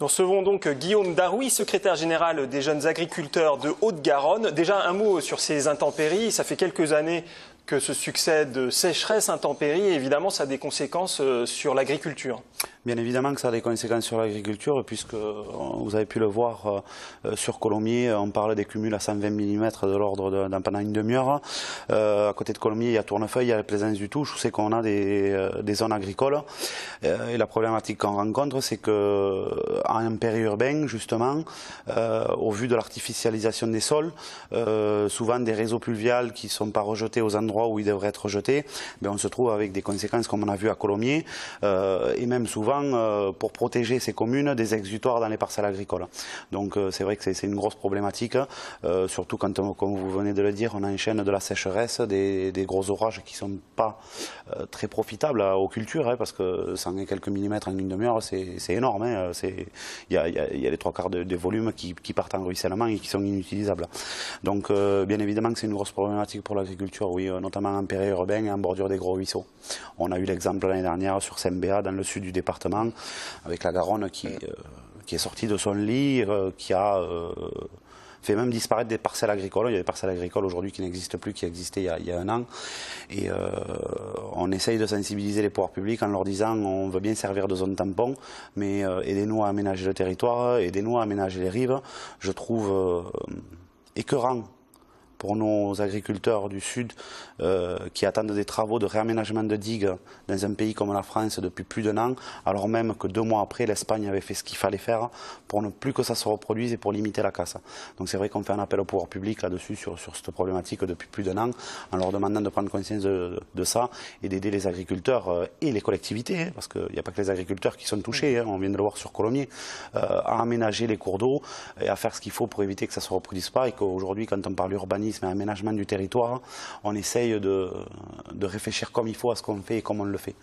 Nous recevons donc Guillaume Darouy, secrétaire général des jeunes agriculteurs de Haute-Garonne. Déjà un mot sur ces intempéries. Ça fait quelques années que se succèdent sécheresse, intempéries, et évidemment ça a des conséquences sur l'agriculture. Bien évidemment que ça a des conséquences sur l'agriculture, puisque vous avez pu le voir sur Colomiers, on parle des cumuls à 120 mm de l'ordre pendant une demi-heure. À côté de Colomiers, il y a Tournefeuille, il y a la Plaisance du Touche, où c'est qu'on a des zones agricoles. Et la problématique qu'on rencontre, c'est qu'en périurbain, justement, au vu de l'artificialisation des sols, souvent des réseaux pluviales qui ne sont pas rejetés aux endroits où ils devraient être rejetés, on se trouve avec des conséquences comme on a vu à Colomiers, et même souvent pour protéger ces communes des exutoires dans les parcelles agricoles. Donc c'est vrai que c'est une grosse problématique, surtout quand, comme vous venez de le dire, on enchaîne de la sécheresse, des gros orages qui ne sont pas très profitables aux cultures, parce que 100 et quelques millimètres en une demi-heure, c'est énorme. Il y a les trois quarts des volumes qui partent en ruissellement et qui sont inutilisables. Donc bien évidemment que c'est une grosse problématique pour l'agriculture, oui, notamment en périurbain et en bordure des gros ruisseaux. On a eu l'exemple l'année dernière sur Saint-Béat, dans le sud du département, avec la Garonne qui est sortie de son lit, qui a fait même disparaître des parcelles agricoles. Il y a des parcelles agricoles aujourd'hui qui n'existent plus, qui existaient il y a un an. Et on essaye de sensibiliser les pouvoirs publics en leur disant on veut bien servir de zone tampon, mais aidez-nous à aménager le territoire, aidez-nous à aménager les rives. Je trouve écœurant pour nos agriculteurs du Sud qui attendent des travaux de réaménagement de digues dans un pays comme la France depuis plus d'un an, alors même que 2 mois après, l'Espagne avait fait ce qu'il fallait faire pour ne plus que ça se reproduise et pour limiter la casse. Donc c'est vrai qu'on fait un appel au pouvoir public là-dessus, sur cette problématique depuis plus d'un an, en leur demandant de prendre conscience de ça et d'aider les agriculteurs et les collectivités, parce qu'il n'y a pas que les agriculteurs qui sont touchés, on vient de le voir sur Colomiers, à aménager les cours d'eau et à faire ce qu'il faut pour éviter que ça ne se reproduise pas, et qu'aujourd'hui, quand on parle urbanisme et aménagement du territoire, on essaye de réfléchir comme il faut à ce qu'on fait et comment on le fait.